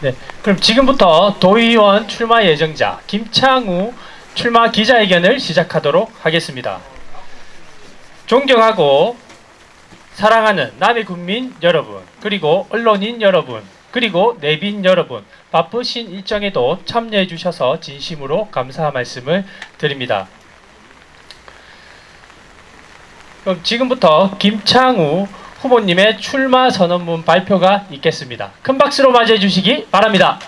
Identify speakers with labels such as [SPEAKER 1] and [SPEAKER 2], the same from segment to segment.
[SPEAKER 1] 네, 그럼 지금부터 도의원 출마 예정자 김창우 출마 기자회견을 시작하도록 하겠습니다. 존경하고 사랑하는 남해 군민 여러분, 그리고 언론인 여러분, 그리고 내빈 여러분, 바쁘신 일정에도 참여해 주셔서 진심으로 감사 말씀을 드립니다. 그럼 지금부터 김창우 후보님의 출마 선언문 발표가 있겠습니다. 큰 박수로 맞이해 주시기 바랍니다.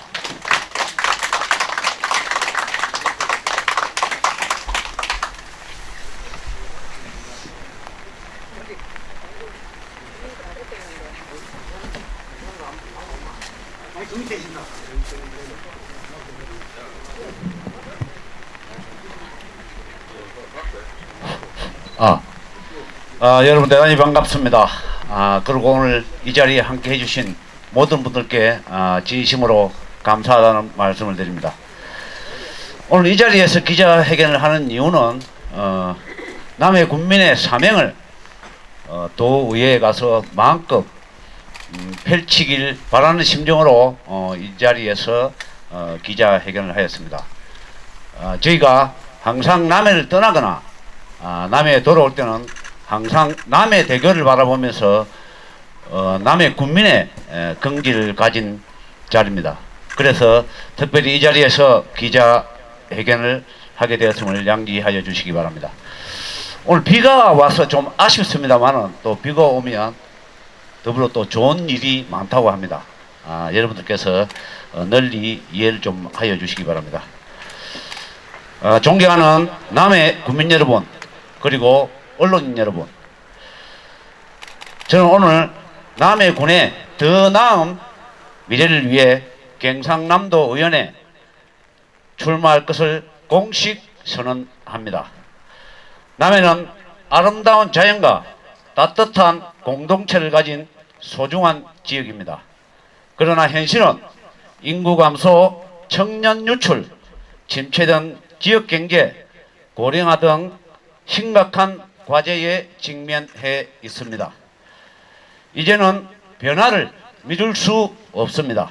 [SPEAKER 2] 여러분 대단히 반갑습니다. 그리고 오늘 이 자리에 함께 해주신 모든 분들께 진심으로 감사하다는 말씀을 드립니다. 오늘 이 자리에서 기자회견을 하는 이유는 남해 군민의 사명을 도의회에 가서 마음껏 펼치길 바라는 심정으로 이 자리에서 기자회견을 하였습니다. 저희가 항상 남해를 떠나거나 남해에 돌아올 때는 항상 남해 대교를 바라보면서 남해 군민의 긍지를 가진 자리입니다. 그래서 특별히 이 자리에서 기자회견을 하게 되었음을 양지하여 주시기 바랍니다. 오늘 비가 와서 좀 아쉽습니다만은 또 비가 오면 더불어 또 좋은 일이 많다고 합니다. 여러분들께서 널리 이해를 좀 하여 주시기 바랍니다. 존경하는 남해 국민 여러분, 그리고 언론인 여러분, 저는 오늘 남해군의 더 나은 미래를 위해 경상남도 의원에 출마할 것을 공식 선언합니다. 남해는 아름다운 자연과 따뜻한 공동체를 가진 소중한 지역입니다. 그러나 현실은 인구 감소, 청년 유출, 침체된 지역 경제, 고령화 등 심각한 과제에 직면해 있습니다. 이제는 변화를 믿을 수 없습니다.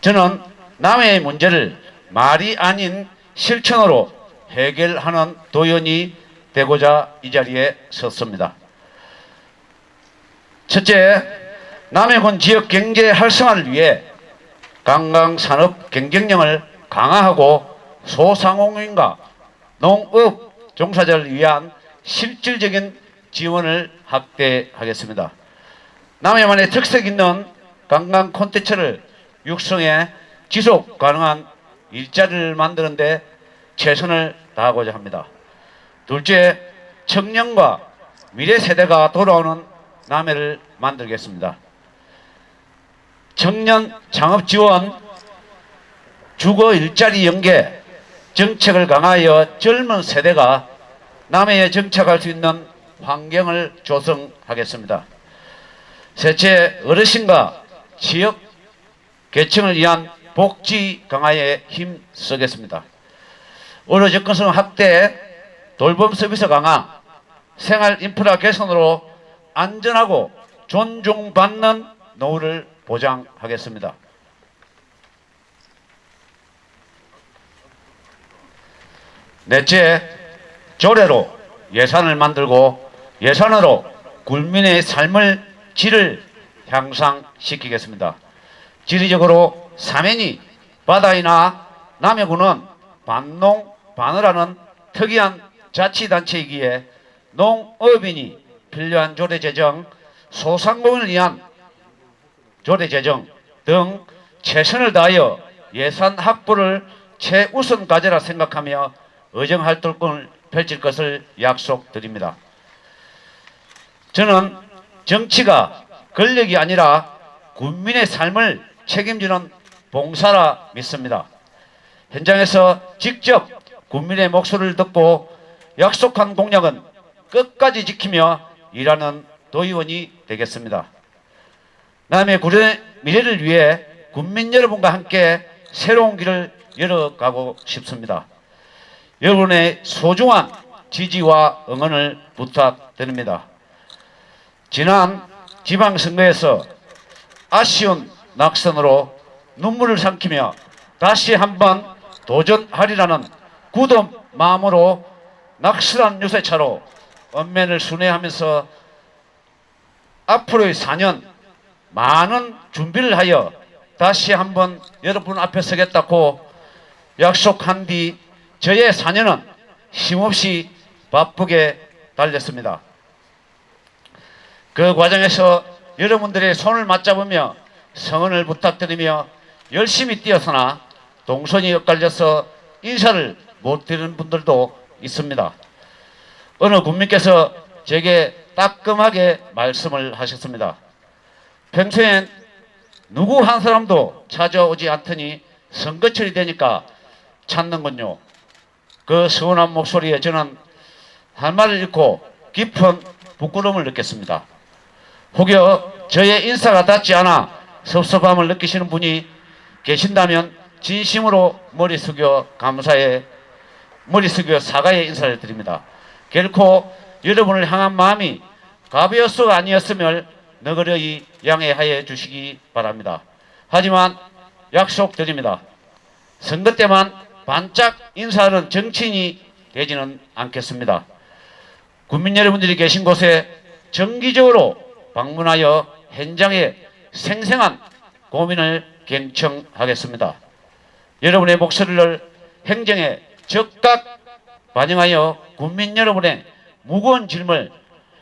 [SPEAKER 2] 저는 남해의 문제를 말이 아닌 실천으로 해결하는 도의원이 되고자 이 자리에 섰습니다. 첫째, 남해군 지역 경제 활성화를 위해 관광산업 경쟁력을 강화하고 소상공인과 농업 종사자를 위한 실질적인 지원을 확대하겠습니다. 남해만의 특색 있는 관광 콘텐츠를 육성해 지속 가능한 일자리를 만드는 데 최선을 다하고자 합니다. 둘째, 청년과 미래 세대가 돌아오는 남해를 만들겠습니다. 청년 창업 지원, 주거 일자리 연계 정책을 강화하여 젊은 세대가 남해에 정착할 수 있는 환경을 조성하겠습니다. 셋째, 어르신과 지역 계층을 위한 복지 강화에 힘쓰겠습니다. 의료 접근성 확대, 돌봄 서비스 강화, 생활 인프라 개선으로 안전하고 존중받는 노후를 보장하겠습니다. 넷째, 조례로 예산을 만들고 예산으로 국민의 삶을 질을 향상시키겠습니다. 지리적으로 사면이 바다이나 남해군은 반농 반어라는 특이한 자치단체이기에 농업인이 필요한 조례 제정, 소상공인을 위한 조례 제정 등 최선을 다하여 예산 확보를 최우선 과제라 생각하며 의정 활동을 펼칠 것을 약속드립니다. 저는 정치가 권력이 아니라 국민의 삶을 책임지는 봉사라 믿습니다. 현장에서 직접 국민의 목소리를 듣고 약속한 공약은 끝까지 지키며 일하는 도의원이 되겠습니다. 남해군의 미래를 위해 국민 여러분과 함께 새로운 길을 열어가고 싶습니다. 여러분의 소중한 지지와 응원을 부탁드립니다. 지난 지방선거에서 아쉬운 낙선으로 눈물을 삼키며 다시 한번 도전하리라는 굳은 마음으로 낙실한 유세차로 언면을 순회하면서 앞으로의 4년 많은 준비를 하여 다시 한번 여러분 앞에 서겠다고 약속한 뒤 저의 4년은 힘없이 바쁘게 달렸습니다. 그 과정에서 여러분들의 손을 맞잡으며 성원을 부탁드리며 열심히 뛰어서나 동선이 엇갈려서 인사를 못 드리는 분들도 있습니다. 어느 국민께서 제게 따끔하게 말씀을 하셨습니다. 평소엔 누구 한 사람도 찾아오지 않더니 선거철이 되니까 찾는군요. 그 서운한 목소리에 저는 할 말을 잃고 깊은 부끄러움을 느꼈습니다. 혹여 저의 인사가 닿지 않아 섭섭함을 느끼시는 분이 계신다면 진심으로 머리 숙여 사과의 인사를 드립니다. 결코 여러분을 향한 마음이 가벼워서가 아니었음을 너그러이 양해하여 주시기 바랍니다. 하지만 약속드립니다. 선거 때만 반짝 인사하는 정치인이 되지는 않겠습니다. 국민 여러분들이 계신 곳에 정기적으로 방문하여 현장의 생생한 고민을 경청하겠습니다. 여러분의 목소리를 행정에 적극 반영하여 국민 여러분의 무거운 짐을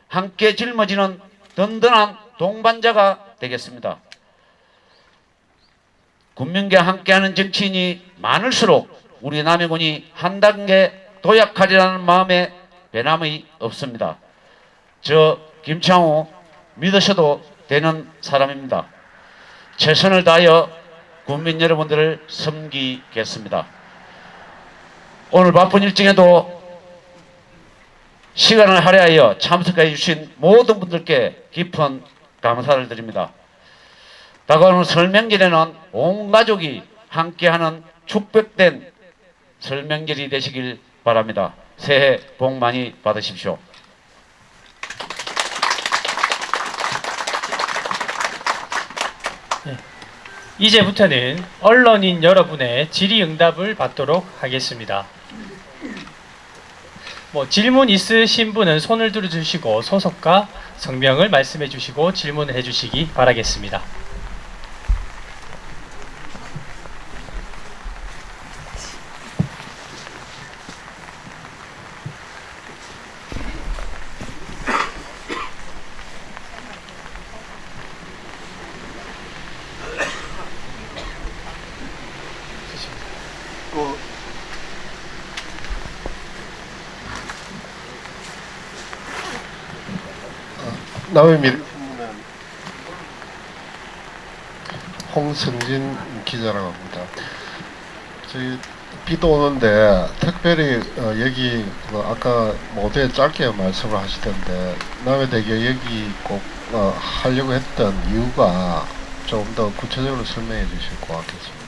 [SPEAKER 2] 함께 짊어지는 든든한 동반자가 되겠습니다. 국민과 함께하는 정치인이 많을수록 우리 남해군이 한 단계 도약하리라는 마음에 변함이 없습니다. 저 김창우 믿으셔도 되는 사람입니다. 최선을 다하여 국민 여러분들을 섬기겠습니다. 오늘 바쁜 일정에도 시간을 할애하여 참석해 주신 모든 분들께 깊은 감사를 드립니다. 다가오는 설명절에는 온 가족이 함께하는 축복된 설명절이 되시길 바랍니다. 새해 복 많이 받으십시오.
[SPEAKER 1] 이제부터는 언론인 여러분의 질의응답을 받도록 하겠습니다. 질문 있으신 분은 손을 들어주시고 소속과 성명을 말씀해 주시고 질문을 해 주시기 바라겠습니다.
[SPEAKER 3] 남해미래 홍성진 기자라고 합니다. 저희 비도 오는데 특별히 여기 아까 모두에 짧게 말씀을 하시던데 남해대교 여기 꼭 하려고 했던 이유가 조금 더 구체적으로 설명해 주실 것 같겠습니다.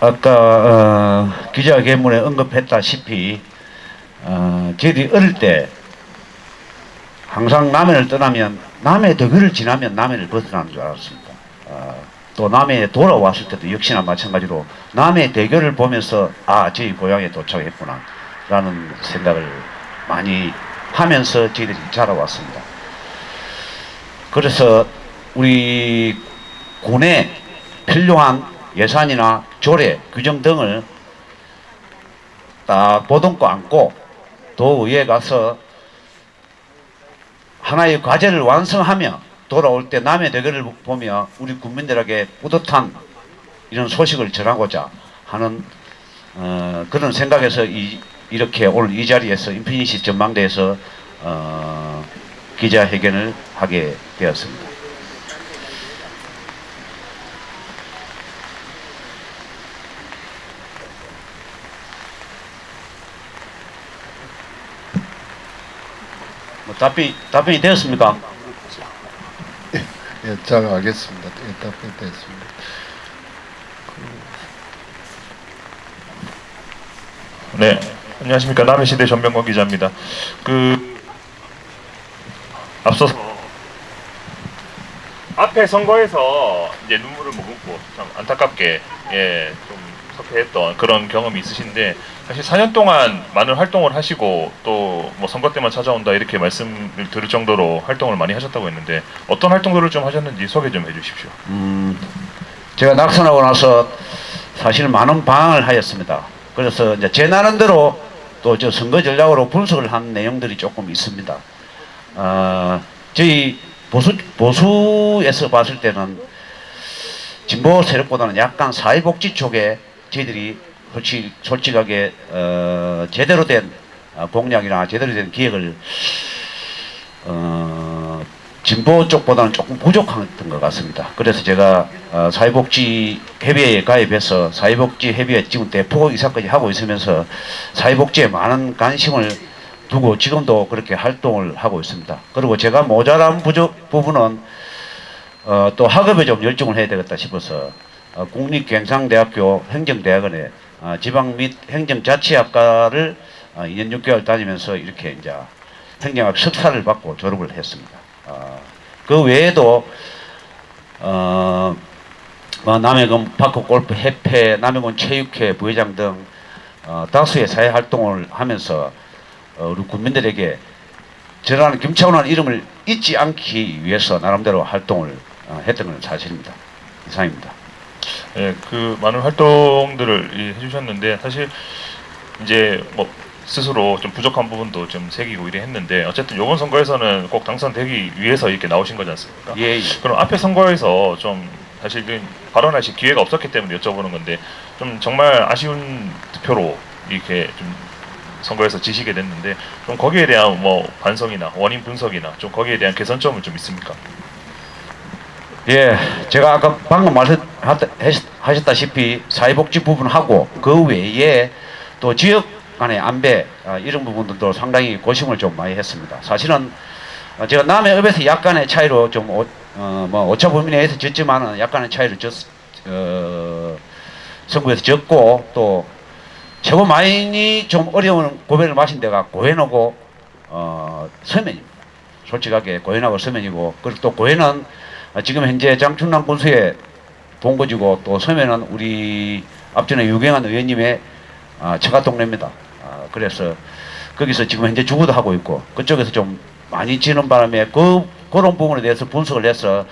[SPEAKER 2] 아까 기자회견문에 언급했다시피 저희들이 어릴 때 항상 남해를 떠나면 남해대교를 지나면 남해를 벗어나는 줄 알았습니다. 또 남해에 돌아왔을 때도 역시나 마찬가지로 남해대교를 보면서 저희 고향에 도착했구나 라는 생각을 많이 하면서 저희들이 자라왔습니다. 그래서 우리 군에 필요한 예산이나 조례, 규정 등을 딱 보듬고 안고 도의회에 가서 하나의 과제를 완성하며 돌아올 때 남해대교를 보며 우리 국민들에게 뿌듯한 이런 소식을 전하고자 하는 그런 생각에서 이렇게 오늘 이 자리에서 인피니시 전망대에서 기자회견을 하게 되었습니다. 답변이 되었습니까?
[SPEAKER 3] 예, 잘 알겠습니다. 예, 답변 됐습니다.
[SPEAKER 4] 네, 안녕하십니까. 남해시대 전병건 기자입니다. 앞서서 앞에 선거에서 이제 눈물을 머금고 참 안타깝게 좀 석패했던 그런 경험이 있으신데 사실 4년 동안 많은 활동을 하시고 또 뭐 선거 때만 찾아온다 이렇게 말씀을 들을 정도로 활동을 많이 하셨다고 했는데 어떤 활동들을 좀 하셨는지 소개 좀 해주십시오.
[SPEAKER 2] 제가 낙선하고 나서 사실 많은 방황을 하였습니다. 그래서 이제 제 나름대로 또 저 선거 전략으로 분석을 한 내용들이 조금 있습니다. 저희 보수에서 봤을 때는 진보 세력보다는 약간 사회복지 쪽에 저희들이 솔직하게 제대로 된 공약이나 제대로 된 기획을 진보 쪽보다는 조금 부족했던 것 같습니다. 그래서 제가 사회복지 협의회에 가입해서 사회복지 협의회 지금 대표 이사까지 하고 있으면서 사회복지에 많은 관심을 두고 지금도 그렇게 활동을 하고 있습니다. 그리고 제가 모자란 부분은 또 학업에 좀 열중을 해야 되겠다 싶어서 국립경상대학교 행정대학원에 지방 및 행정자치학과를 2년 6개월 다니면서 이렇게 이제 행정학 석사를 받고 졸업을 했습니다. 그 외에도 남해군 바크골프 협회, 남해군 체육회 부회장 등 다수의 사회 활동을 하면서 우리 국민들에게 저라는 김창훈이라는 이름을 잊지 않기 위해서 나름대로 활동을 했던 건 사실입니다. 이상입니다.
[SPEAKER 4] 예, 그 많은 활동들을 해주셨는데 사실 이제 뭐 스스로 좀 부족한 부분도 좀 새기고 이래 했는데 어쨌든 이번 선거에서는 꼭 당선되기 위해서 이렇게 나오신 거지 않습니까?
[SPEAKER 2] 예.
[SPEAKER 4] 그럼 앞에 선거에서 좀 사실 발언하실 기회가 없었기 때문에 여쭤보는 건데 좀 정말 아쉬운 득표로 이렇게 좀 선거에서 지시게 됐는데 좀 거기에 대한 뭐 반성이나 원인 분석이나 좀 거기에 대한 개선점은 좀 있습니까?
[SPEAKER 2] 예, 제가 아까 방금 말하셨다시피 사회복지 부분하고 그 외에 또 지역 간의 안배 이런 부분들도 상당히 고심을 좀 많이 했습니다. 사실은 제가 남해읍에서 약간의 차이로 좀 뭐 오차 범위 내에서 졌지만은 약간의 차이로 선거에서 졌고 또 최고 많이 좀 어려운 고배를 마신 데가 고해하고 서면입니다. 솔직하게 고해하고 서면이고 그리고 또 고해는 지금 현재 장충남 군수의 본거지고 또 서면은 우리 앞전에 유경환 의원님의 처가 동네입니다. 그래서 거기서 지금 현재 주거도 하고 있고 그쪽에서 좀 많이 지는 바람에 그런 부분에 대해서 분석을 해서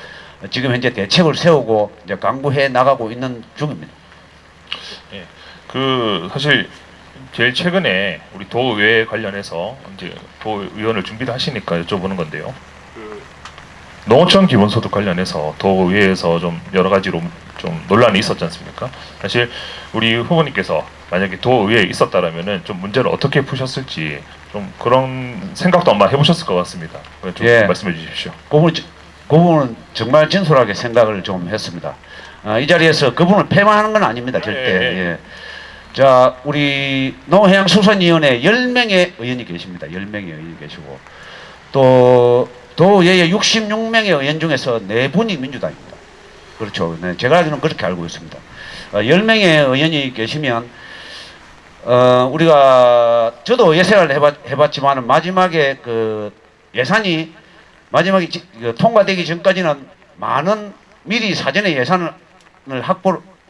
[SPEAKER 2] 지금 현재 대책을 세우고 이제 강구해 나가고 있는 중입니다.
[SPEAKER 4] 예, 그 사실 제일 최근에 우리 도의회 관련해서 이제 도의원을 준비를 하시니까 여쭤보는 건데요. 농어촌 기본소득 관련해서 도의회에서 좀 여러 가지로 좀 논란이 있었지 않습니까? 사실 우리 후보님께서 만약에 도의회에 있었다라면은 좀 문제를 어떻게 푸셨을지 좀 그런 생각도 아마 해보셨을 것 같습니다. 좀
[SPEAKER 2] 예.
[SPEAKER 4] 말씀해 주십시오.
[SPEAKER 2] 그 부분은 정말 진솔하게 생각을 좀 했습니다. 이 자리에서 그분을 폐만하는 건 아닙니다. 절대. 예. 자, 우리 농해양수산위원회 10명의 의원이 계십니다. 10명의 의원이 계시고 또 도의회 66명의 의원 중에서 4분이 민주당입니다. 그렇죠. 네, 제가 알기로는 그렇게 알고 있습니다. 10명의 의원이 계시면 우리가 저도 의회 생활을 해봤지만 마지막에 그 예산이 마지막에 통과되기 전까지는 많은 미리 사전에 예산을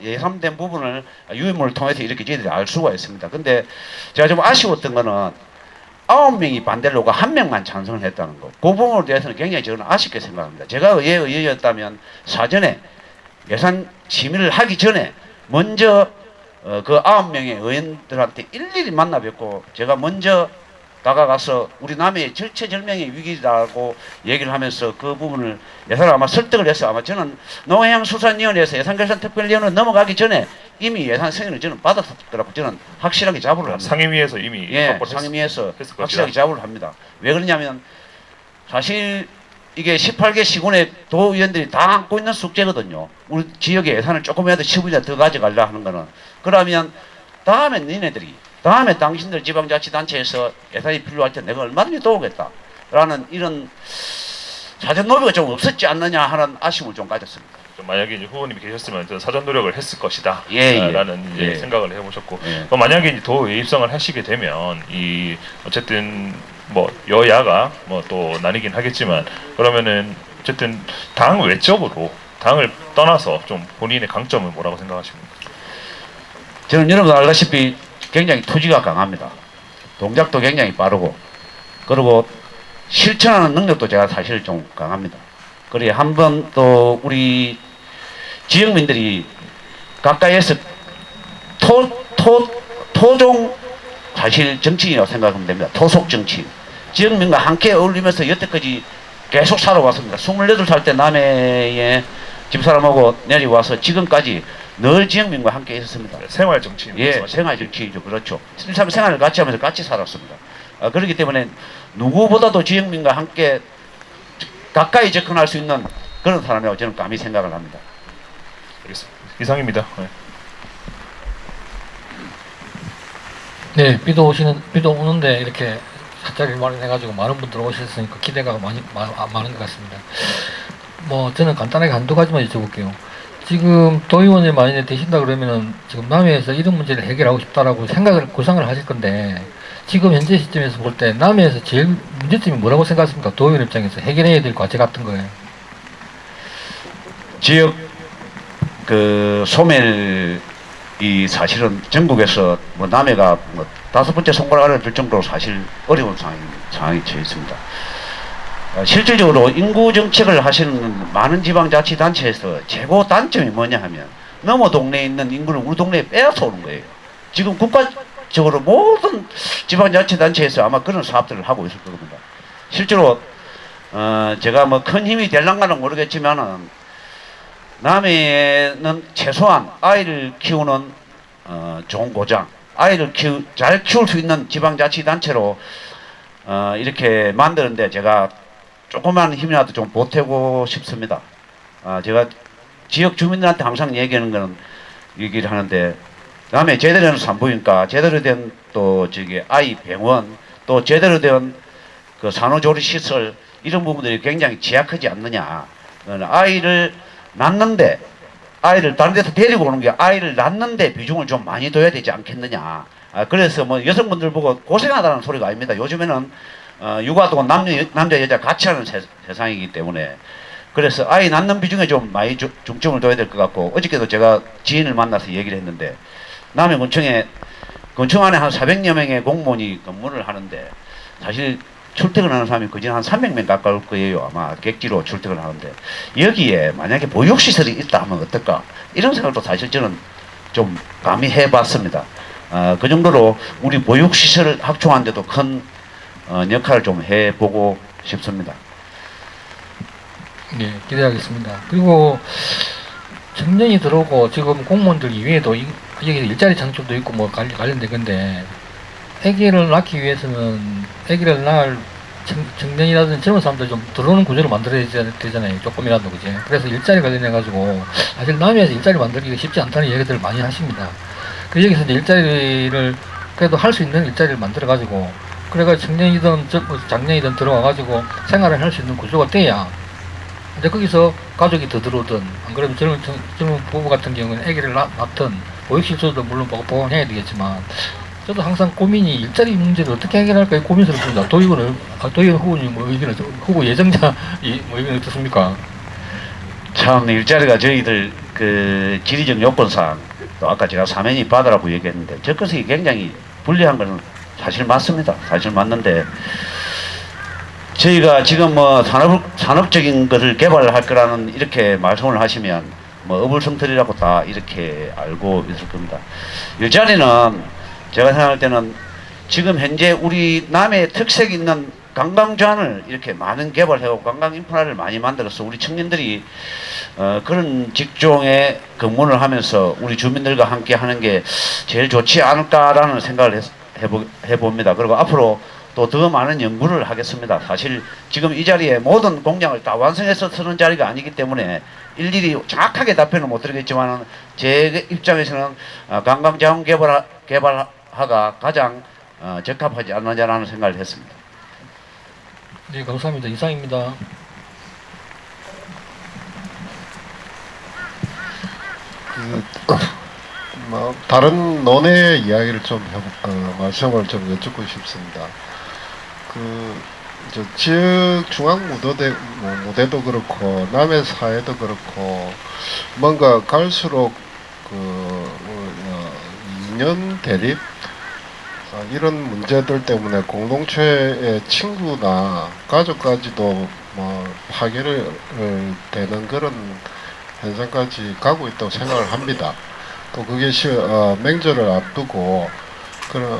[SPEAKER 2] 예산된 부분을 유인물을 통해서 이렇게 저희들이 알 수가 있습니다. 근데 제가 좀 아쉬웠던 거는 9명이 반대를 하고 1명만 찬성을 했다는 거. 그 부분에 대해서는 굉장히 저는 아쉽게 생각합니다. 제가 의회였다면 사전에 예산 심의를 하기 전에 먼저 그 9명의 의원들한테 일일이 만나 뵙고 제가 먼저 다가가서 우리 남해의 절체절명의 위기라고 얘기를 하면서 그 부분을 예산을 아마 설득을 해서 아마 저는 농해양수산위원회에서 예산결산특별위원회 넘어가기 전에 이미 예산 승인을 저는 받았을 거라고 저는 확실하게 자부를 합니다.
[SPEAKER 4] 상임위에서 이미
[SPEAKER 2] 상임위에서 확실하게 자부를 합니다. 왜 그러냐면 사실 이게 18개 시군의 도의원들이 다 안고 있는 숙제거든요. 우리 지역의 예산을 조금이라도 10분이라도 더 가져가려 하는 거는. 그러면 다음에 니네들이 다음에 당신들 지방자치단체에서 예산이 필요할 때 내가 얼마든지 도우겠다 라는 이런 사전 노력이 좀 없었지 않느냐 하는 아쉬움을 좀 가졌습니다.
[SPEAKER 4] 좀 만약에 이제 후보님이 계셨으면 사전 노력을 했을 것이다 라는 이제
[SPEAKER 2] 예.
[SPEAKER 4] 생각을 해보셨고
[SPEAKER 2] 예.
[SPEAKER 4] 만약에 이제 도의회 입성을 하시게 되면 어쨌든 뭐 여야가 뭐 또 나뉘긴 하겠지만 그러면은 어쨌든 당 외적으로 당을 떠나서 좀 본인의 강점은 뭐라고 생각하십니까?
[SPEAKER 2] 저는 여러분 알다시피 굉장히 투지가 강합니다. 동작도 굉장히 빠르고, 그리고 실천하는 능력도 제가 사실 좀 강합니다. 그리고 한번 또 우리 지역민들이 가까이에서 토종 사실 정치인이라고 생각하면 됩니다. 토속 정치인. 지역민과 함께 어울리면서 여태까지 계속 살아왔습니다. 28살 때 남해에 집사람하고 내려와서 지금까지 늘 지역민과 함께 있었습니다.
[SPEAKER 4] 생활 정치인.
[SPEAKER 2] 예, 생활 정치이죠. 그렇죠. 참 생활을 같이 하면서 같이 살았습니다. 그렇기 때문에 누구보다도 지역민과 함께 가까이 접근할 수 있는 그런 사람이라고 저는 감히 생각을 합니다.
[SPEAKER 4] 알겠습니다. 이상입니다. 네.
[SPEAKER 5] 네, 비도 오는데 이렇게 샷자리를 마련해가지고 많은 분들 오셨으니까 기대가 많은 것 같습니다. 뭐 저는 간단하게 한두 가지만 여쭤볼게요. 지금 도의원을 만약에 되신다 그러면은 지금 남해에서 이런 문제를 해결하고 싶다라고 구상을 하실 건데, 지금 현재 시점에서 볼 때 남해에서 제일 문제점이 뭐라고 생각하십니까? 도의원 입장에서 해결해야 될 과제 같은 거예요.
[SPEAKER 2] 지역 소멸이 사실은 전국에서 뭐 남해가 뭐 5번째 손가락을 들 정도로 사실 어려운 상황이 처해 있습니다. 실질적으로 인구 정책을 하시는 많은 지방자치단체에서 최고 단점이 뭐냐 하면 너머 동네에 있는 인구를 우리 동네에 빼앗아 오는 거예요. 지금 국가적으로 모든 지방자치단체에서 아마 그런 사업들을 하고 있을 겁니다. 실제로 제가 뭐 큰 힘이 될랑가는 모르겠지만은 남해에는 최소한 아이를 키우는 좋은 고장, 아이를 잘 키울 수 있는 지방자치단체로 이렇게 만드는데 제가 조그만 힘이라도 좀 보태고 싶습니다. 제가 지역 주민들한테 항상 얘기를 하는데, 남해 제대로 된 산부인과, 제대로 된 또 아이 병원, 또 제대로 된 그 산후조리 시설, 이런 부분들이 굉장히 취약하지 않느냐. 아이를 낳는데, 아이를 다른 데서 데리고 오는 게 아이를 낳는데 비중을 좀 많이 둬야 되지 않겠느냐. 그래서 뭐 여성분들 보고 고생하다는 소리가 아닙니다. 요즘에는 육아도 남자 여자 같이 하는 세상이기 때문에, 그래서 아이 낳는 비중에 좀 많이 중점을 둬야 될 것 같고, 어저께도 제가 지인을 만나서 얘기를 했는데, 남해군청에 군청 안에 한 400여 명의 공무원이 근무를 하는데, 사실 출퇴근하는 사람이 그중 한 300명 가까울 거예요. 아마 객지로 출퇴근을 하는데, 여기에 만약에 보육시설이 있다 하면 어떨까, 이런 생각도 사실 저는 좀 감히 해봤습니다. 그 정도로 우리 보육시설을 확충하는 데도 큰 역할을 좀 해보고 싶습니다.
[SPEAKER 5] 네, 기대하겠습니다. 그리고 청년이 들어오고 지금 공무원들 이외에도 여기 일자리 창출도 있고 뭐 관련된 건데, 아기를 낳기 위해서는 아기를 낳을 청년이라든지 젊은 사람들 좀 들어오는 구조를 만들어야 되잖아요. 조금이라도, 그지? 그래서 일자리 관련해가지고 사실 남해에서 일자리 만들기가 쉽지 않다는 얘기들을 많이 하십니다. 그 여기서 이제 일자리를 그래도 할 수 있는 일자리를 만들어가지고, 그래가지고 청년이든 장년이든 들어와가지고 생활을 할 수 있는 구조가 돼야, 이제 거기서 가족이 더 들어오든, 안 그러면 젊은 부부 같은 경우는 아기를 낳든, 보육시설도 물론 보건해야 되겠지만, 저도 항상 고민이 일자리 문제를 어떻게 해결할까 고민스럽습니다. 도의원 후보님 뭐 의견은, 후보 예정자 뭐 의견이 어떻습니까?
[SPEAKER 2] 참 일자리가 저희들 그 지리적 요건상, 또 아까 제가 사면이 바다라고 얘기했는데, 접근성이 굉장히 불리한 것은 사실 맞습니다. 사실 맞는데, 저희가 지금 뭐 산업적인 것을 개발할 거라는 이렇게 말씀을 하시면 뭐 어불성설이라고 다 이렇게 알고 있을 겁니다. 일자리는 제가 생각할 때는 지금 현재 우리 남해 특색 있는 관광전을 이렇게 많은 개발하고 관광 인프라를 많이 만들어서 우리 청년들이 그런 직종에 근무를 하면서 우리 주민들과 함께 하는 게 제일 좋지 않을까라는 생각을 해봅니다. 그리고 앞으로 또 더 많은 연구를 하겠습니다. 사실 지금 이 자리에 모든 공약을 다 완성해서 쓰는 자리가 아니기 때문에 일일이 정확하게 답변을 못 드리겠지만, 제 입장에서는 관광자원 개발화가 가장 적합하지 않느냐라는 생각을 했습니다.
[SPEAKER 5] 네, 감사합니다. 이상입니다.
[SPEAKER 3] 뭐 다른 논의 이야기를 좀 말씀을 좀 여쭙고 싶습니다. 저 지역 중앙 무대도 그렇고 남해 사회도 그렇고 뭔가 갈수록 이념 대립 이런 문제들 때문에 공동체의 친구나 가족까지도 뭐 파괴를 되는 그런 현상까지 가고 있다고 생각을 합니다. 또 그게 맹절을 앞두고 그런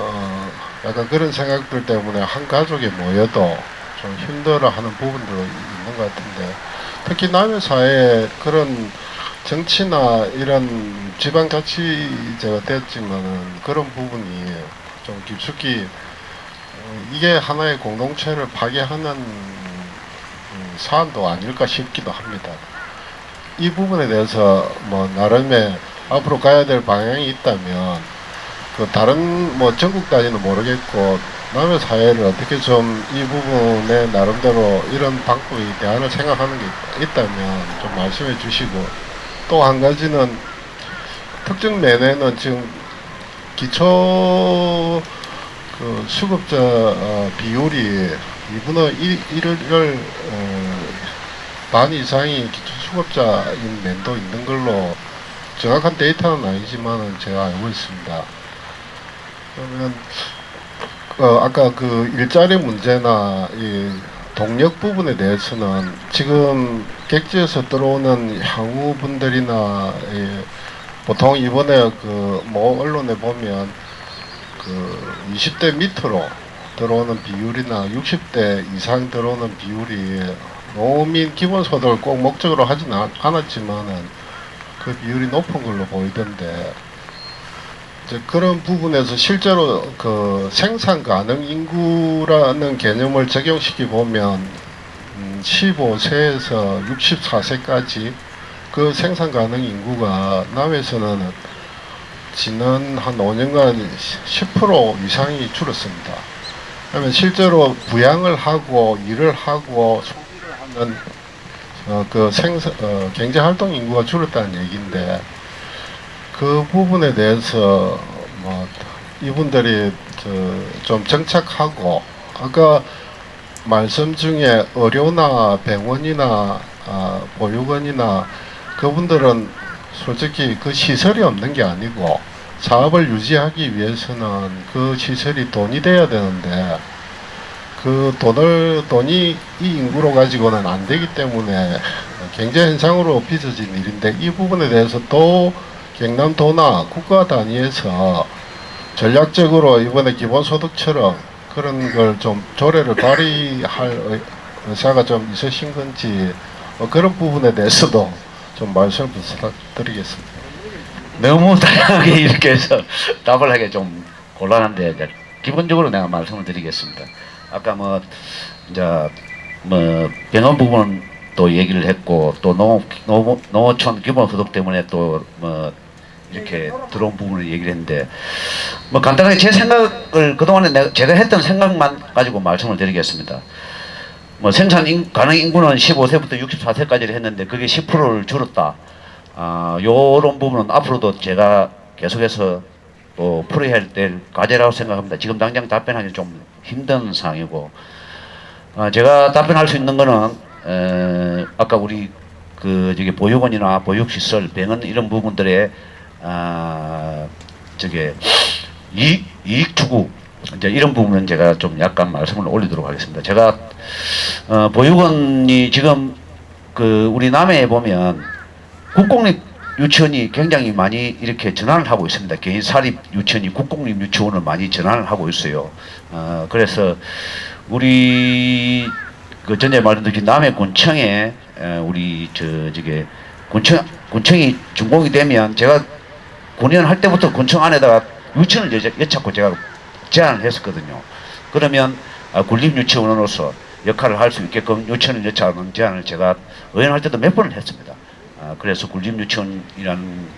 [SPEAKER 3] 약간 그런 생각들 때문에 한 가족이 모여도 좀 힘들어하는 부분도 있는 것 같은데 특히 남의 사회에 그런 정치나 이런 지방자치제가 됐지만은 그런 부분이 좀 깊숙이 이게 하나의 공동체를 파괴하는 사안도 아닐까 싶기도 합니다. 이 부분에 대해서 뭐 나름의 앞으로 가야 될 방향이 있다면 그 다른 뭐 전국 단위는 모르겠고 남의 사회를 어떻게 좀 이 부분에 나름대로 이런 방법이 대안을 생각하는 게 있다면 좀 말씀해 주시고 또 한 가지는 특정 면에는 지금 기초 그 수급자 비율이 2분의 1을 반 이상이 기초 수급자인 면도 있는 걸로 정확한 데이터는 아니지만은 제가 알고 있습니다. 그러면 아까 그 일자리 문제나 이 동력 부분에 대해서는 지금 객지에서 들어오는 향후분들이나 보통 이번에 그 뭐 언론에 보면 그 20대 밑으로 들어오는 비율이나 60대 이상 들어오는 비율이 농민 기본소득을 꼭 목적으로 하지는 않았지만은 그 비율이 높은 걸로 보이던데 이제 그런 부분에서 실제로 그 생산 가능 인구라는 개념을 적용시키 보면 15세에서 64세까지 그 생산 가능 인구가 남에서는 지난 한 5년간 10% 이상이 줄었습니다. 그러면 실제로 부양을 하고 일을 하고 소비를 하는 그 경제활동 인구가 줄었다는 얘기인데 그 부분에 대해서 뭐 이분들이 좀 정착하고 아까 말씀 중에 의료나 병원이나 보육원이나 그분들은 솔직히 그 시설이 없는 게 아니고 사업을 유지하기 위해서는 그 시설이 돈이 돼야 되는데 그 돈이 이 인구로 가지고는 안 되기 때문에 경제 현상으로 빚어진 일인데 이 부분에 대해서 또 경남도나 국가 단위에서 전략적으로 이번에 기본소득처럼 그런 걸 좀 조례를 발의할 의사가 좀 있으신 건지 그런 부분에 대해서도 좀 말씀을 부탁드리겠습니다.
[SPEAKER 2] 너무 다양하게 이렇게 해서 답을 하기 좀 곤란한데 이제 기본적으로 내가 말씀을 드리겠습니다. 아까 뭐 병원 부분은 또 얘기를 했고 또 농어촌 기본소득 때문에 또 뭐 이렇게 들어온 부분을 얘기를 했는데 뭐 간단하게 제 생각을 그동안에 제가 했던 생각만 가지고 말씀을 드리겠습니다. 뭐 생산 가능 인구는 15세부터 64세까지를 했는데 그게 10%를 줄었다. 요런 부분은 앞으로도 제가 계속해서 또 풀어야 될 과제라고 생각합니다. 지금 당장 답변하기 좀 힘든 상황이고 제가 답변할 수 있는 거는 아까 우리 저기 보육원이나 보육시설, 병원 이런 부분들의 이익 추구 이제 이런 부분은 제가 좀 약간 말씀을 올리도록 하겠습니다. 제가 보육원이 지금 우리 남해에 보면 국공립 유치원이 굉장히 많이 이렇게 전환을 하고 있습니다. 개인 사립 유치원이 국공립 유치원을 많이 전환을 하고 있어요. 그래서 우리 전에 말씀드린 남해군청에 우리 군청이 준공이 되면 제가 군의원 할 때부터 군청 안에다가 유치원을 여차고 제가 제안을 했었거든요. 그러면 군립유치원으로서 역할을 할 수 있게끔 유치원을 여차하는 제안을 제가 의원할 때도 몇 번을 했습니다. 그래서 군립유치원이라는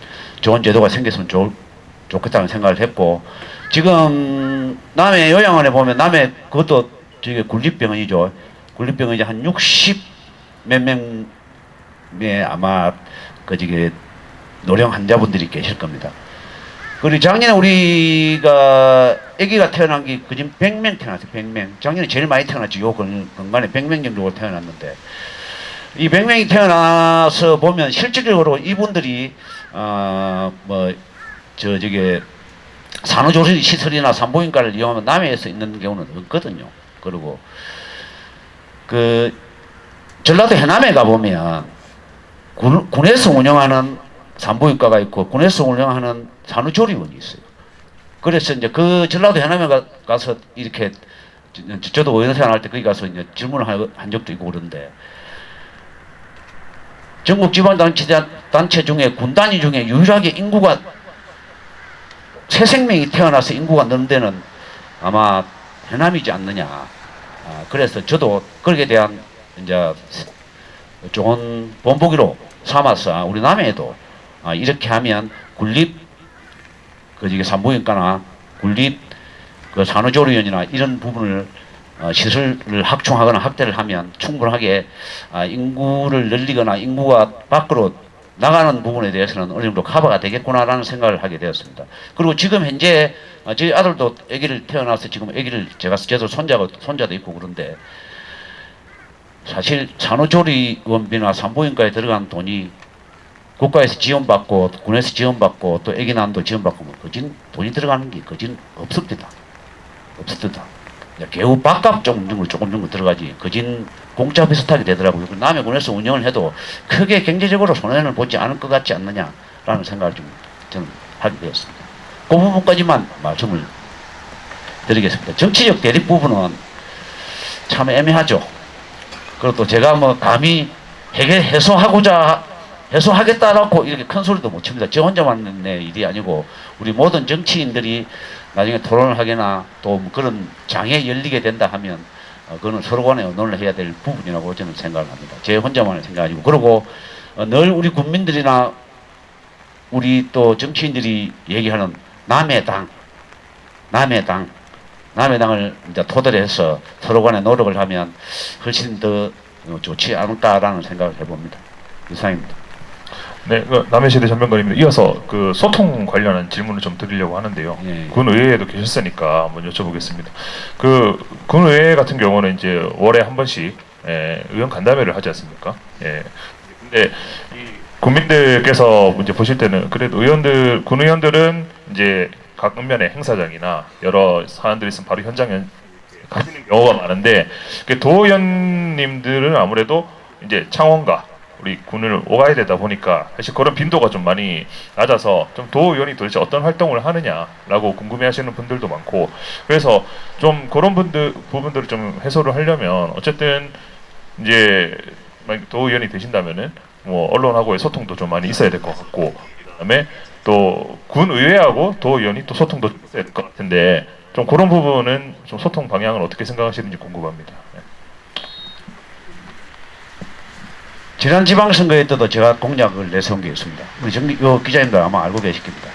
[SPEAKER 2] 좋은 제도가 생겼으면 좋겠다는 생각을 했고 지금 남해 요양원에 보면 남해 그것도 저게 군립병원이죠. 군립병원이 한 60 몇 명의 아마 저기 노령 환자분들이 계실 겁니다. 그리고 작년에 우리가 아기가 태어난 게 그중 100명 태어났어요. 100명. 작년에 제일 많이 태어났죠. 요 근간에 100명 정도 태어났는데 이 100명이 태어나서 보면 실질적으로 이분들이 저게 산후조리 시설이나 산부인과를 이용하면 남해에서 있는 경우는 없거든요. 그리고 그 전라도 해남에 가보면 군에서 운영하는 산부인과가 있고 군에서 운영하는 산후조리원이 있어요. 그래서 이제 그 전라도 해남에 가서 이렇게 저도 의원생활 할 때 거기 가서 이제 질문을 한 적도 있고 그런데 전국 지방단체 중에 군 단위 중에 유일하게 인구가 새 생명이 태어나서 인구가 는 데는 아마 해남이지 않느냐. 그래서 저도 거기에 대한 이제 좋은 본보기로 삼아서 우리 남해에도 이렇게 하면 군립 그 산부인과나 군립 그 산후조리원이나 이런 부분을 시설을 확충하거나 확대를 하면 충분하게 인구를 늘리거나 인구가 밖으로 나가는 부분에 대해서는 어느 정도 커버가 되겠구나라는 생각을 하게 되었습니다. 그리고 지금 현재 저희 아들도 아기를 태어나서 지금 아기를 저도 손자도 있고 그런데 사실 산후조리원비나 산부인과에 들어간 돈이 국가에서 지원받고 군에서 지원받고 또 아기난도 지원받고 뭐 거진 돈이 들어가는 게 거진 없습니다. 개우 밥값 조금 정도 들어가지 거진 공짜 비슷하게 되더라고요. 남해군에서 운영을 해도 크게 경제적으로 손해를 보지 않을 것 같지 않느냐라는 생각을 좀 저는 하게 되었습니다. 그 부분까지만 말씀을 드리겠습니다. 정치적 대립 부분은 참 애매하죠. 그리고 또 제가 뭐 감히 해소하겠다라고 이렇게 큰 소리도 못 칩니다. 저 혼자만 내 일이 아니고 우리 모든 정치인들이 나중에 토론을 하거나 또 그런 장애 열리게 된다 하면 그거는 서로 간에 의논을 해야 될 부분이라고 저는 생각을 합니다. 제 혼자만의 생각이 아니고. 그리고 늘 우리 국민들이나 우리 또 정치인들이 얘기하는 남해당을 이제 토대로 해서 서로 간에 노력을 하면 훨씬 더 좋지 않을까라는 생각을 해봅니다. 이상입니다.
[SPEAKER 4] 네, 남해시대 전병건입니다. 이어서 그 소통 관련한 질문을 좀 드리려고 하는데요.
[SPEAKER 2] 예.
[SPEAKER 4] 군 의회에도 계셨으니까 한번 여쭤보겠습니다. 그 군 의회 같은 경우는 이제 월에 한 번씩 의원 간담회를 하지 않습니까? 예. 근데 이 국민들께서 이제 보실 때는 그래도 군 의원들은 이제 각 읍면의 행사장이나 여러 사안들이 있으면 바로 현장에 가시는 경우가 많은데 도의원님들은 아무래도 이제 창원과 우리 군을 오가야 되다 보니까 사실 그런 빈도가 좀 많이 낮아서 좀 도의원이 도대체 어떤 활동을 하느냐라고 궁금해하시는 분들도 많고 그래서 좀 그런 부분들을 좀 해소를 하려면 어쨌든 이제 만약 도의원이 되신다면은 뭐 언론하고의 소통도 좀 많이 있어야 될 것 같고 그다음에 또 군의회하고 도의원이 또 소통도 있어야 될 것 같은데 좀 그런 부분은 좀 소통 방향을 어떻게 생각하시는지 궁금합니다. 네.
[SPEAKER 2] 지난 지방선거에 때도 제가 공약을 내세운 게 있습니다. 우리 요 기자님들 아마 알고 계실 겁니다.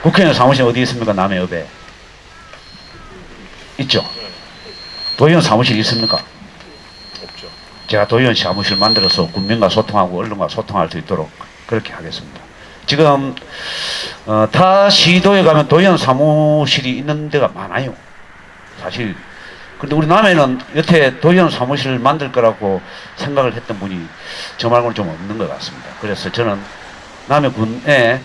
[SPEAKER 2] 국회의원 사무실 어디 있습니까? 남해읍에 있죠. 도의원 사무실 있습니까?
[SPEAKER 4] 없죠.
[SPEAKER 2] 제가 도의원 사무실 만들어서 국민과 소통하고 언론과 소통할 수 있도록 그렇게 하겠습니다. 지금 타 시도에 가면 도의원 사무실이 있는 데가 많아요. 사실. 근데 우리 남해는 여태 도의원 사무실을 만들 거라고 생각을 했던 분이 저 말고는 좀 없는 것 같습니다. 그래서 저는 남해군에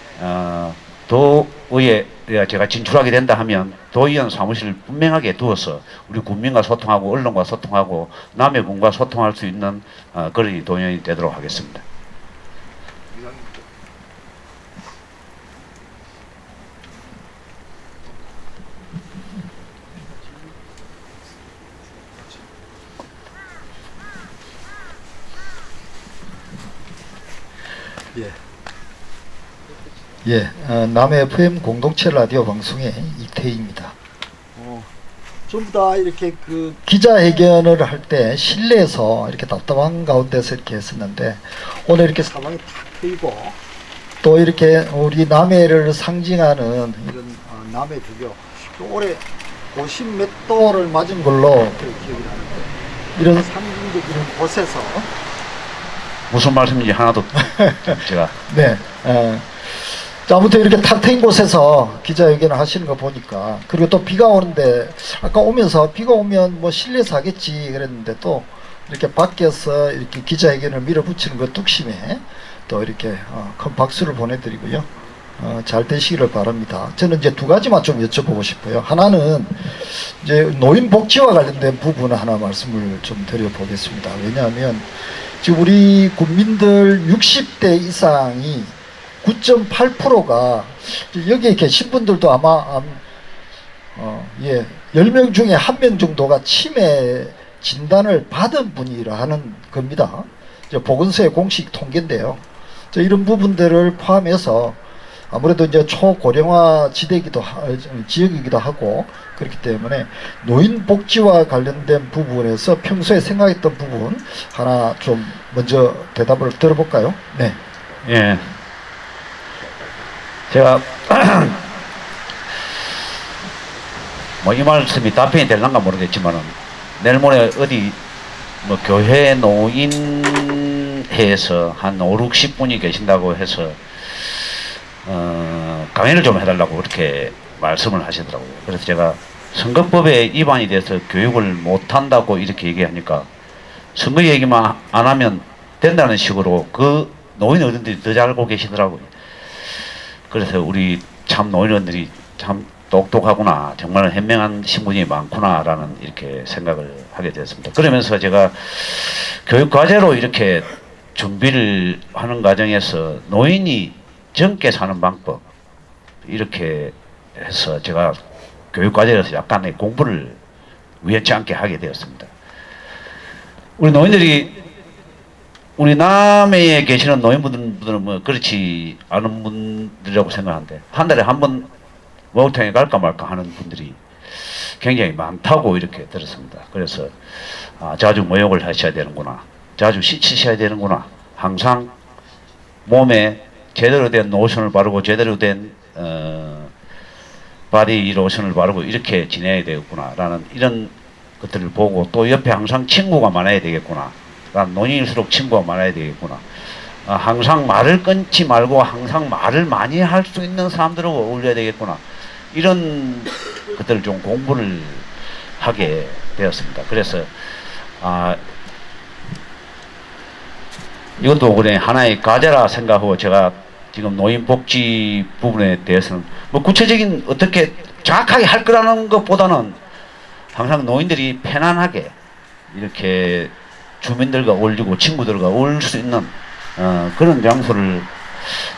[SPEAKER 2] 도의회 제가 진출하게 된다 하면 도의원 사무실을 분명하게 두어서 우리 국민과 소통하고 언론과 소통하고 남해군과 소통할 수 있는 그런 도의원이 되도록 하겠습니다.
[SPEAKER 6] 남해 FM 공동체 라디오 방송의 이태희입니다.
[SPEAKER 7] 전부 다 이렇게 그
[SPEAKER 6] 기자회견을 할 때 실내에서 이렇게 답답한 가운데서 이렇게 했었는데 오늘 이렇게
[SPEAKER 7] 사방이 탁 트이고
[SPEAKER 6] 또 이렇게 우리 남해를 상징하는
[SPEAKER 7] 이런 남해 주교
[SPEAKER 6] 또 올해 50몇 도를 맞은 걸로
[SPEAKER 7] 기억이 나는데
[SPEAKER 6] 이런
[SPEAKER 7] 상징적 이런 곳에서
[SPEAKER 2] 무슨 말씀인지 하나도 제가
[SPEAKER 6] 네, 자, 아무튼 이렇게 탁 트인 곳에서 기자회견을 하시는 거 보니까, 그리고 또 비가 오는데 아까 오면서 비가 오면 뭐 실내에서 하겠지 그랬는데 또 이렇게 밖에서 이렇게 기자회견을 밀어붙이는 그 뚝심에 또 이렇게 큰 박수를 보내드리고요. 잘 되시기를 바랍니다. 저는 이제 두 가지만 좀 여쭤보고 싶어요. 하나는 이제 노인 복지와 관련된 부분 하나 말씀을 좀 드려보겠습니다. 왜냐하면 지금 우리 국민들 60대 이상이 9.8%가 여기에 계신 분들도 아마 10명 중에 1명 정도가 치매 진단을 받은 분이라 하는 겁니다. 이제 보건소의 공식 통계인데요. 이런 부분들을 포함해서 아무래도 이제 초고령화 지역이기도 하고 그렇기 때문에 노인 복지와 관련된 부분에서 평소에 생각했던 부분 하나 좀 먼저 대답을 들어볼까요? 네.
[SPEAKER 2] 예. 제가 뭐 이 말씀이 답변이 될란가 모르겠지만은 내일 모레 어디 뭐 교회 노인회에서 한 5, 60분이 계신다고 해서 강의를 좀 해달라고 그렇게 말씀을 하시더라고요. 그래서 제가 선거법에 위반이 돼서 교육을 못한다고 이렇게 얘기하니까 선거 얘기만 안 하면 된다는 식으로 그 노인 어른들이 더 잘 알고 계시더라고요. 그래서 우리 참 노인원들이 참 똑똑하구나, 정말 현명한 신분이 많구나라는 이렇게 생각을 하게 되었습니다. 그러면서 제가 교육과제로 이렇게 준비를 하는 과정에서 노인이 젊게 사는 방법 이렇게 해서 제가 교육과제에서 약간의 공부를 우연치 않게 하게 되었습니다. 우리 노인들이 우리 남해에 계시는 노인분들은 뭐 그렇지 않은 분들이라고 생각하는데 한 달에 한 번 목욕탕에 갈까 말까 하는 분들이 굉장히 많다고 이렇게 들었습니다. 그래서 자주 목욕을 하셔야 되는구나, 자주 씻으셔야 되는구나, 항상 몸에 제대로 된 로션을 바르고 제대로 된 바디 로션을 바르고 이렇게 지내야 되겠구나 라는 이런 것들을 보고, 또 옆에 항상 친구가 많아야 되겠구나, 노인일수록 친구가 많아야 되겠구나, 항상 말을 끊지 말고 항상 말을 많이 할 수 있는 사람들하고 어울려야 되겠구나, 이런 것들을 좀 공부를 하게 되었습니다. 그래서 이것도 그래 하나의 과제라 생각하고 제가 지금 노인복지 부분에 대해서는 뭐 구체적인 어떻게 정확하게 할 거라는 것보다는 항상 노인들이 편안하게 이렇게 주민들과 어울리고 친구들과 어울릴 수 있는 그런 장소를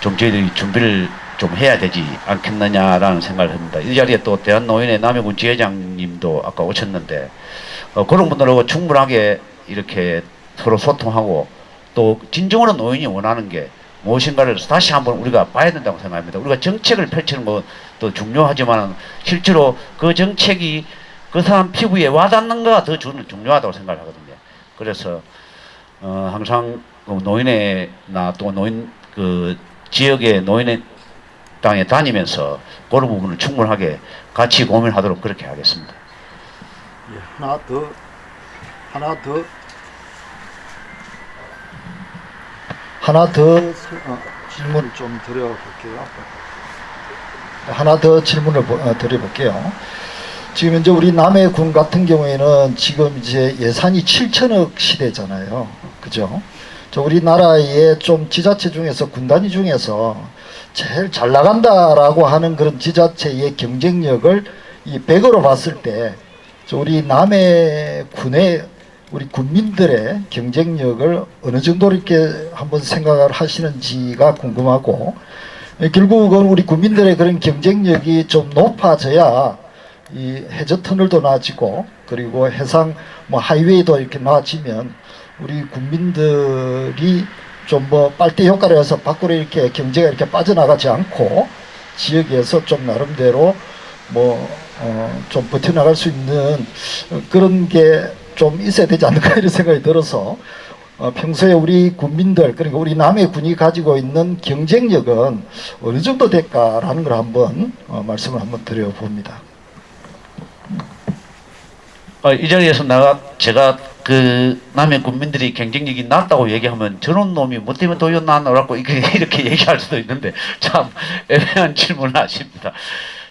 [SPEAKER 2] 좀 저희들이 준비를 좀 해야 되지 않겠느냐라는 생각을 합니다. 이 자리에 또 대한노인의 남해군 지회장님도 아까 오셨는데 그런 분들하고 충분하게 이렇게 서로 소통하고 또 진정으로 노인이 원하는 게 무엇인가를 다시 한번 우리가 봐야 된다고 생각합니다. 우리가 정책을 펼치는 것도 중요하지만 실제로 그 정책이 그 사람 피부에 와닿는가가 더 중요하다고 생각하거든요. 그래서 항상 노인회나 또 노인 그 지역의 노인의 땅에 다니면서 그런 부분을 충분하게 같이 고민하도록 그렇게 하겠습니다.
[SPEAKER 7] 예, 하나 더 질문 좀 드려볼게요.
[SPEAKER 6] 하나 더 질문을 드려볼게요. 지금 이제 우리 남해군 같은 경우에는 지금 이제 예산이 7천억 시대잖아요. 그죠? 우리나라의 좀 지자체 중에서 군단위 중에서 제일 잘 나간다라고 하는 그런 지자체의 경쟁력을 이 100으로 봤을 때 우리 남해군의 우리 군민들의 경쟁력을 어느 정도 이렇게 한번 생각을 하시는지가 궁금하고, 결국은 우리 국민들의 그런 경쟁력이 좀 높아져야 이 해저 터널도 나아지고 그리고 해상 뭐 하이웨이도 이렇게 나아지면 우리 국민들이 좀 뭐 빨대 효과를 해서 밖으로 이렇게 경제가 이렇게 빠져나가지 않고 지역에서 좀 나름대로 좀 버텨나갈 수 있는 그런 게 좀 있어야 되지 않을까 이런 생각이 들어서 평소에 우리 국민들 그러니까 우리 남해군이 가지고 있는 경쟁력은 어느 정도 될까라는 걸 한번 말씀을 한번 드려봅니다.
[SPEAKER 2] 이 자리에서 제가 그 남의 국민들이 경쟁력이 낮다고 얘기하면 저런 놈이 뭐 때문에 도의원 나왔노라고 이렇게 얘기할 수도 있는데 참 애매한 질문을 하십니다.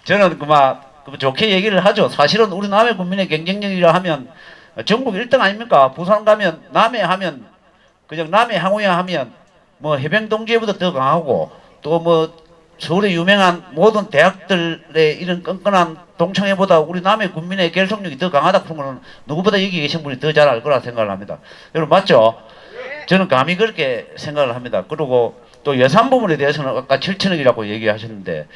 [SPEAKER 2] 저는 그막 좋게 얘기를 하죠. 사실은 우리 남의 국민의 경쟁력이라 하면 전국 1등 아닙니까? 부산 가면 남해 하면 그냥 남해 항우에 하면 뭐 해병동지회보다 더 강하고 또 뭐 서울의 유명한 모든 대학들의 이런 끈끈한 동창회보다 우리 남의 국민의 결속력이 더 강하다 그러면 누구보다 여기 계신 분이 더 잘 알 거라 생각을 합니다. 여러분 맞죠? 저는 감히 그렇게 생각을 합니다. 그리고 또 예산 부분에 대해서는 아까 7천억이라고 얘기하셨는데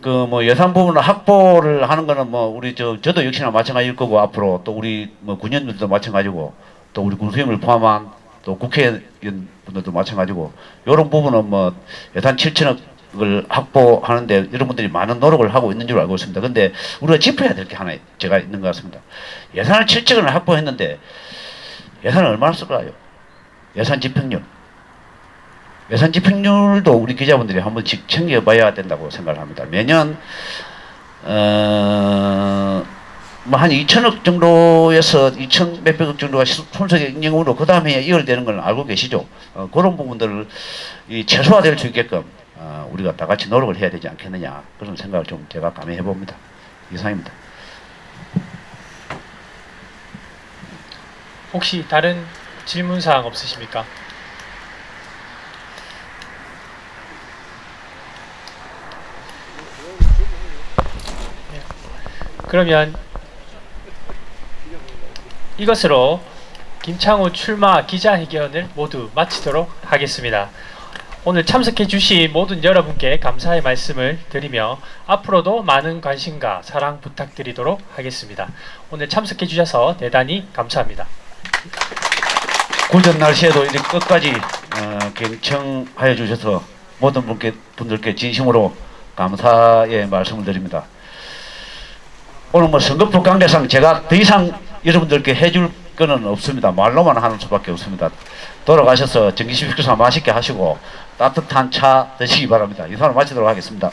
[SPEAKER 2] 그 뭐 예산 부분을 확보를 하는 거는 뭐 우리 저도 역시나 마찬가지일 거고 앞으로 또 우리 뭐 군의원들도 마찬가지고 또 우리 군수님을 포함한 또 국회의원분들도 마찬가지고 이런 부분은 뭐 예산 7천억을 확보하는데 여러분들이 많은 노력을 하고 있는 줄 알고 있습니다. 근데 우리가 짚어야 될 게 하나 제가 있는 것 같습니다. 예산을 7천억을 확보했는데 예산을 얼마나 쓸까요? 예산 집행률. 예산 집행률도 우리 기자분들이 한 번씩 챙겨봐야 된다고 생각을 합니다. 매년 뭐 한 2천억 정도에서 2천 몇백억 정도가 손석의 경우로 그 다음에 이월되는 걸 알고 계시죠? 그런 부분들을 최소화될 수 있게끔 우리가 다 같이 노력을 해야 되지 않겠느냐 그런 생각을 좀 제가 감히 해봅니다. 이상입니다.
[SPEAKER 1] 혹시 다른 질문 사항 없으십니까? 그러면 이것으로 김창호 출마 기자회견을 모두 마치도록 하겠습니다. 오늘 참석해 주신 모든 여러분께 감사의 말씀을 드리며 앞으로도 많은 관심과 사랑 부탁드리도록 하겠습니다. 오늘 참석해 주셔서 대단히 감사합니다.
[SPEAKER 2] 굴전 날씨에도 이렇게 끝까지 경청하여 주셔서 모든 분들께 진심으로 감사의 말씀을 드립니다. 오늘 뭐 선거법 강대상 제가 더 이상 여러분들께 해줄 거는 없습니다. 말로만 하는 수밖에 없습니다. 돌아가셔서 전기식품사 맛있게 하시고 따뜻한 차 드시기 바랍니다. 이상으로 마치도록 하겠습니다.